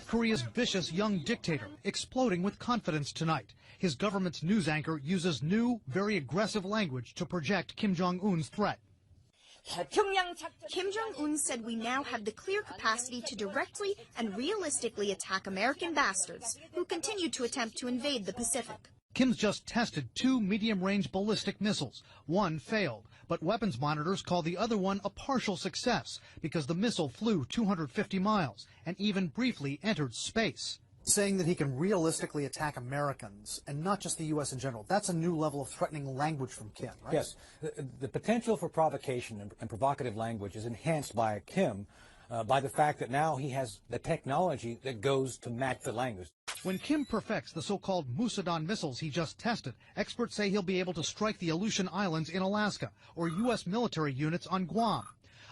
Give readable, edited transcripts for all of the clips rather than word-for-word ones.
Korea's vicious young dictator, exploding with confidence tonight. His government's news anchor uses new, very aggressive language to project Kim Jong-un's threat. Kim Jong-un said we now have the clear capacity to directly and realistically attack American bastards who continue to attempt to invade the Pacific. Kim's just tested 2 medium-range ballistic missiles. One failed, but weapons monitors call the other one a partial success because the missile flew 250 miles and even briefly entered space. Saying that he can realistically attack Americans and not just the U.S. in general, that's a new level of threatening language from Kim, right? Yes. The potential for provocation and provocative language is enhanced by Kim by the fact that now he has the technology that goes to match the language. When Kim perfects the so-called Musadon missiles he just tested, experts say he'll be able to strike the Aleutian Islands in Alaska or U.S. military units on Guam.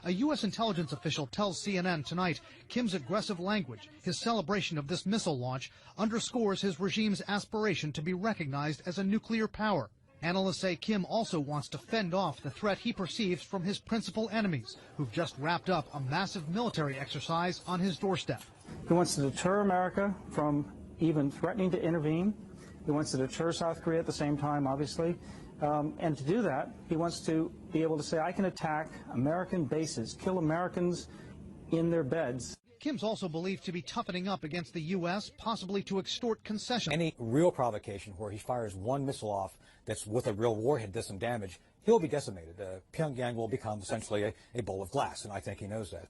A U.S. intelligence official tells CNN tonight Kim's aggressive language, his celebration of this missile launch, underscores his regime's aspiration to be recognized as a nuclear power. Analysts say Kim also wants to fend off the threat he perceives from his principal enemies, who've just wrapped up a massive military exercise on his doorstep. He wants to deter America from even threatening to intervene. He wants to deter South Korea at the same time, obviously. And to do that, he wants to be able to say, I can attack American bases, kill Americans in their beds. Kim's also believed to be toughening up against the U.S., possibly to extort concessions. Any real provocation where he fires one missile off that's with a real warhead does some damage, he'll be decimated. Pyongyang will become essentially a bowl of glass, and I think he knows that.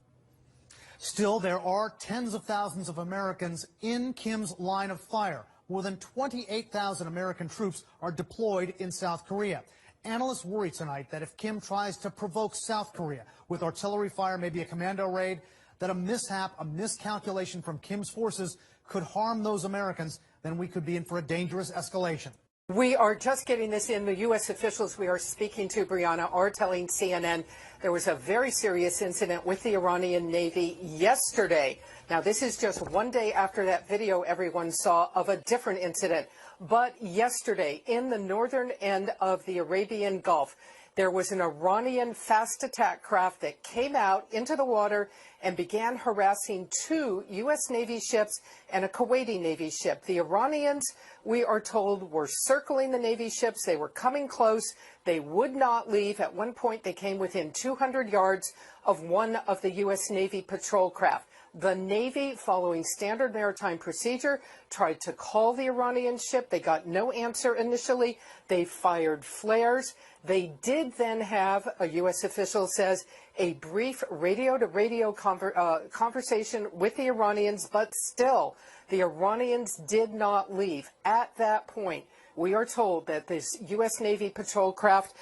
Still, there are tens of thousands of Americans in Kim's line of fire. More than 28,000 American troops are deployed in South Korea. Analysts worry tonight that if Kim tries to provoke South Korea with artillery fire, maybe a commando raid, that a mishap, a miscalculation from Kim's forces could harm those Americans, then we could be in for a dangerous escalation. We are just getting this in. The U.S. officials we are speaking to, Brianna, are telling CNN there was a very serious incident with the Iranian Navy yesterday. Now, this is just one day after that video everyone saw of a different incident. But yesterday, in the northern end of the Arabian Gulf, there was an Iranian fast attack craft that came out into the water and began harassing 2 U.S. Navy ships and a Kuwaiti Navy ship. The Iranians, we are told, were circling the Navy ships. They were coming close. They would not leave. At one point, they came within 200 yards of one of the U.S. Navy patrol craft. The Navy, following standard maritime procedure, tried to call the Iranian ship. They got no answer initially. They fired flares. They did then have, a U.S. official says, a brief radio-to-radio conversation with the Iranians, but still, the Iranians did not leave. At that point, we are told that this U.S. Navy patrol craft,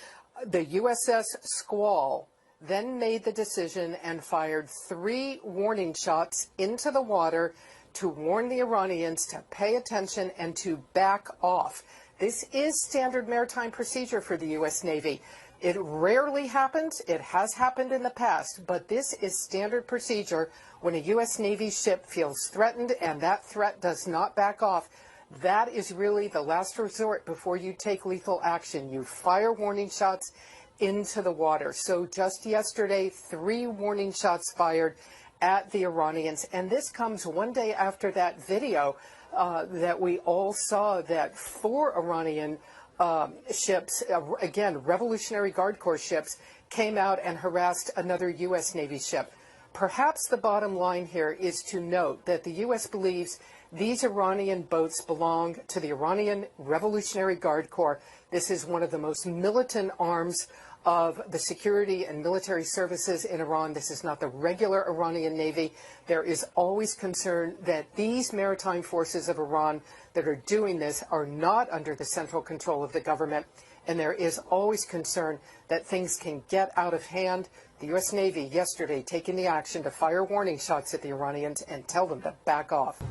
the USS Squall, then made the decision and fired 3 warning shots into the water to warn the Iranians to pay attention and to back off. This is standard maritime procedure for the U.S. Navy. It rarely happens. It has happened in the past, but this is standard procedure when a U.S. Navy ship feels threatened and that threat does not back off. That is really the last resort before you take lethal action. You fire warning shots into the water. So just yesterday, 3 warning shots fired at the Iranians. And this comes one day after that video that we all saw that 4 Iranian ships, again, Revolutionary Guard Corps ships, came out and harassed another U.S. Navy ship. Perhaps the bottom line here is to note that the U.S. believes these Iranian boats belong to the Iranian Revolutionary Guard Corps. This is one of the most militant arms of the security and military services in Iran. This is not the regular Iranian Navy. There is always concern that these maritime forces of Iran that are doing this are not under the central control of the government, and there is always concern that things can get out of hand. The U.S. Navy yesterday taking the action to fire warning shots at the Iranians and tell them to back off.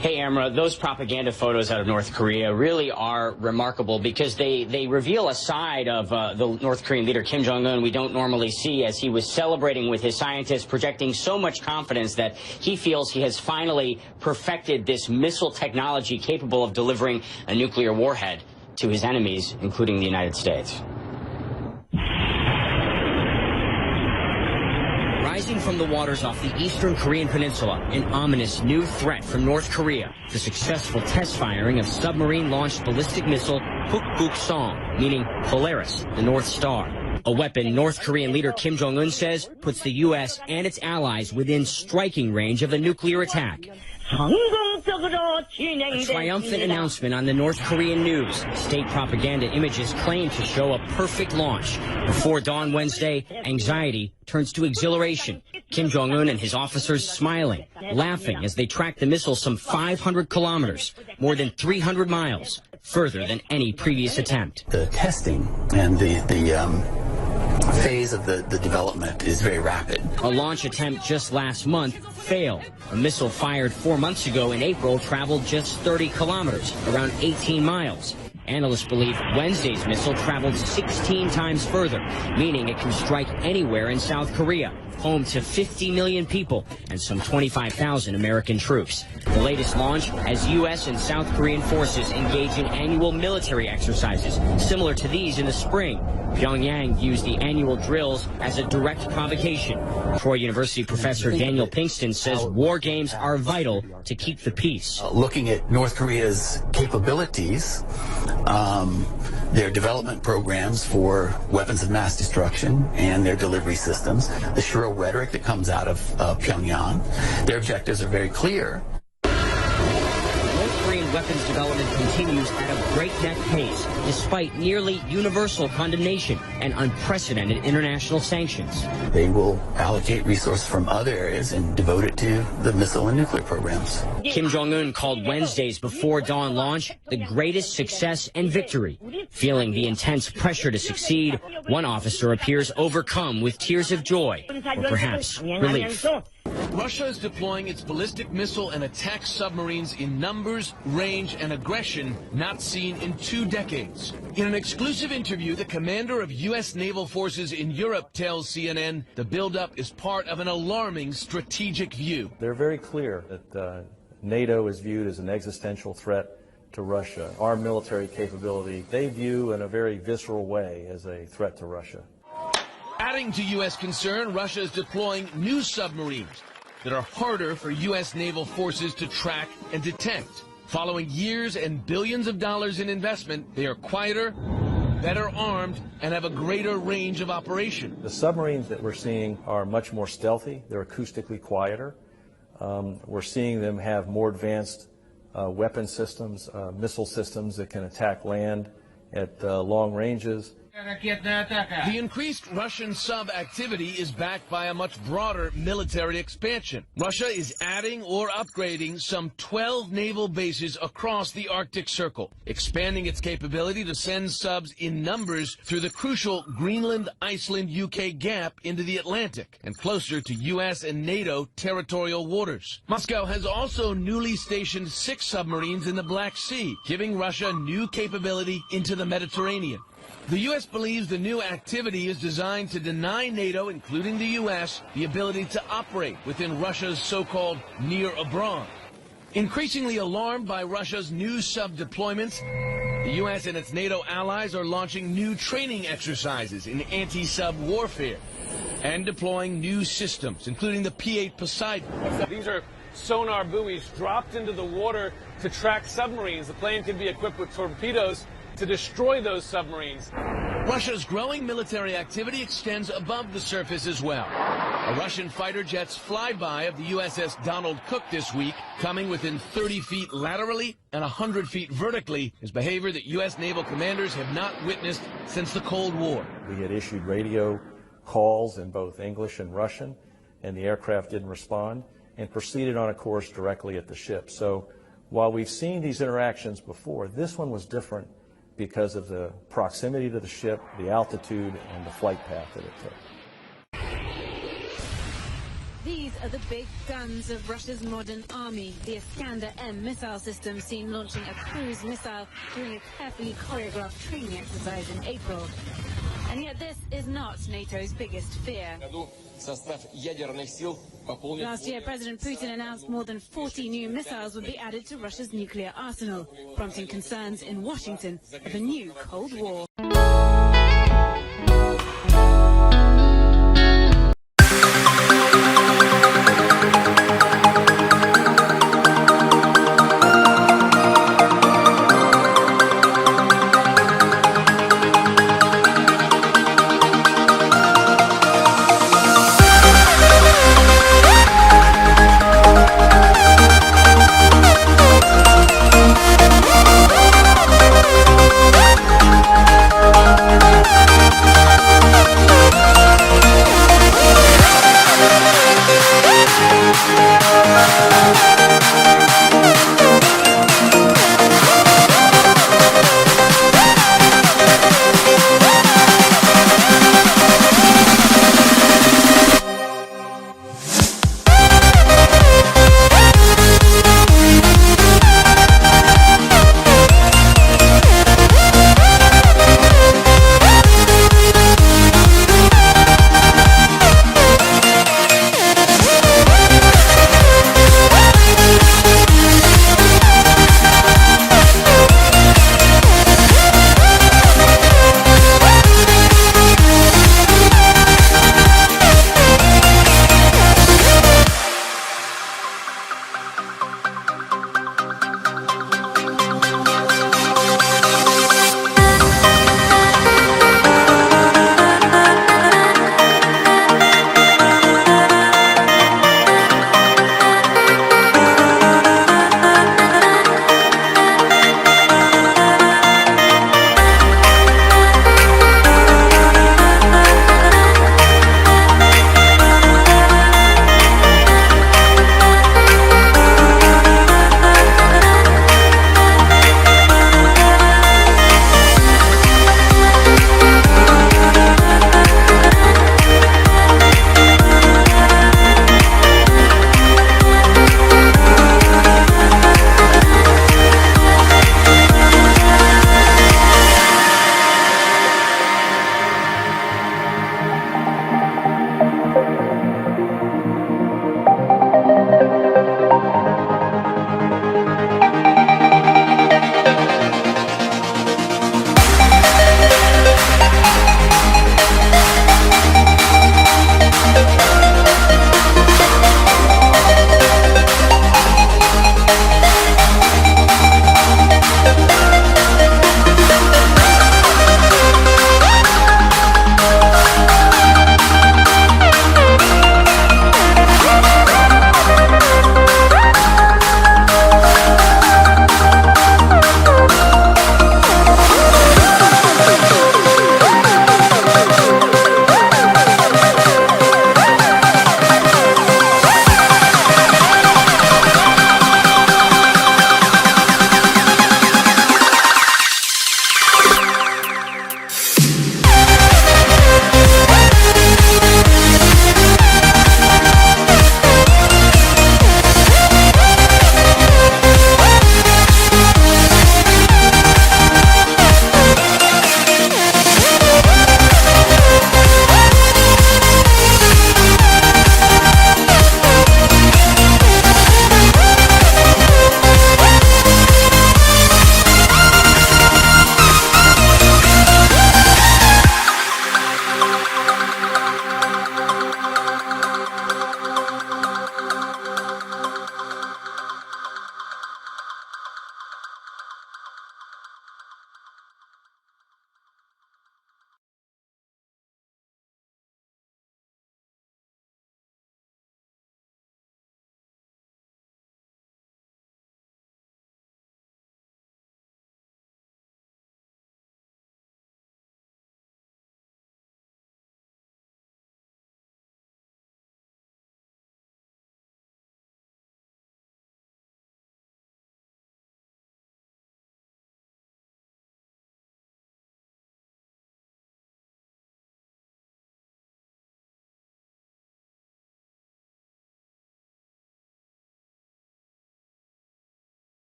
Hey, Amra, those propaganda photos out of North Korea really are remarkable because they reveal a side of the North Korean leader Kim Jong-un we don't normally see, as he was celebrating with his scientists, projecting so much confidence that he feels he has finally perfected this missile technology capable of delivering a nuclear warhead to his enemies, including the United States. Rising rising from the waters off the eastern Korean peninsula, an ominous new threat from North Korea, the successful test firing of submarine-launched ballistic missile Hukguk-song, meaning Polaris, the North Star. A weapon North Korean leader Kim Jong-un says puts the U.S. and its allies within striking range of a nuclear attack. A triumphant announcement on the North Korean news. State propaganda images claim to show a perfect launch. Before dawn Wednesday, anxiety turns to exhilaration. Kim Jong-un and his officers smiling, laughing as they track the missile some 500 kilometers, more than 300 miles, further than any previous attempt. The testing and the phase of the development is very rapid. A launch attempt just last month failed. A missile fired 4 months ago in April traveled just 30 kilometers, around 18 miles. Analysts believe Wednesday's missile traveled 16 times further, meaning it can strike anywhere in South Korea, home to 50 million people and some 25,000 American troops. The latest launch as U.S. and South Korean forces engage in annual military exercises, similar to these in the spring. Pyongyang used the annual drills as a direct provocation. Troy University professor Daniel Pinkston says war games are vital to keep the peace. Looking at North Korea's capabilities, their development programs for weapons of mass destruction and their delivery systems, the shrill rhetoric that comes out of Pyongyang, their objectives are very clear. North Korean weapons development continues at a breakneck pace, despite nearly universal condemnation and unprecedented international sanctions. They will allocate resources from other areas and devote it to the missile and nuclear programs. Kim Jong-un called Wednesday's before dawn launch the greatest success and victory. Feeling the intense pressure to succeed, one officer appears overcome with tears of joy, or perhaps relief. Russia is deploying its ballistic missile and attack submarines in numbers, range, and aggression not seen in 2 decades. In an exclusive interview, the commander of U.S. naval forces in Europe tells CNN the buildup is part of an alarming strategic view. They're very clear that NATO is viewed as an existential threat to Russia. Our military capability, they view in a very visceral way as a threat to Russia. Adding to U.S. concern, Russia is deploying new submarines that are harder for U.S. naval forces to track and detect. Following years and billions of dollars in investment, they are quieter, better armed, and have a greater range of operation. The submarines that we're seeing are much more stealthy. They're acoustically quieter. We're seeing them have more advanced weapon systems, missile systems that can attack land at long ranges. The increased Russian sub-activity is backed by a much broader military expansion. Russia is adding or upgrading some 12 naval bases across the Arctic Circle, expanding its capability to send subs in numbers through the crucial Greenland-Iceland-UK gap into the Atlantic and closer to U.S. and NATO territorial waters. Moscow has also newly stationed 6 submarines in the Black Sea, giving Russia new capability into the Mediterranean. The U.S. believes the new activity is designed to deny NATO, including the U.S., the ability to operate within Russia's so-called near abroad. Increasingly alarmed by Russia's new sub-deployments, the U.S. and its NATO allies are launching new training exercises in anti-sub warfare and deploying new systems, including the P-8 Poseidon. These are sonar buoys dropped into the water to track submarines. The plane can be equipped with torpedoes to destroy those submarines. Russia's growing military activity extends above the surface as well. A Russian fighter jet's flyby of the USS Donald Cook this week, coming within 30 feet laterally and 100 feet vertically, is behavior that U.S. naval commanders have not witnessed since the Cold War. We had issued radio calls in both English and Russian, and the aircraft didn't respond and proceeded on a course directly at the ship. So while we've seen these interactions before, this one was different because of the proximity to the ship, the altitude, and the flight path that it took. These are the big guns of Russia's modern army. The Iskander-M missile system seen launching a cruise missile during a carefully choreographed training exercise in April. And yet this is not NATO's biggest fear. Last year, President Putin announced more than 40 new missiles would be added to Russia's nuclear arsenal, prompting concerns in Washington of a new Cold War.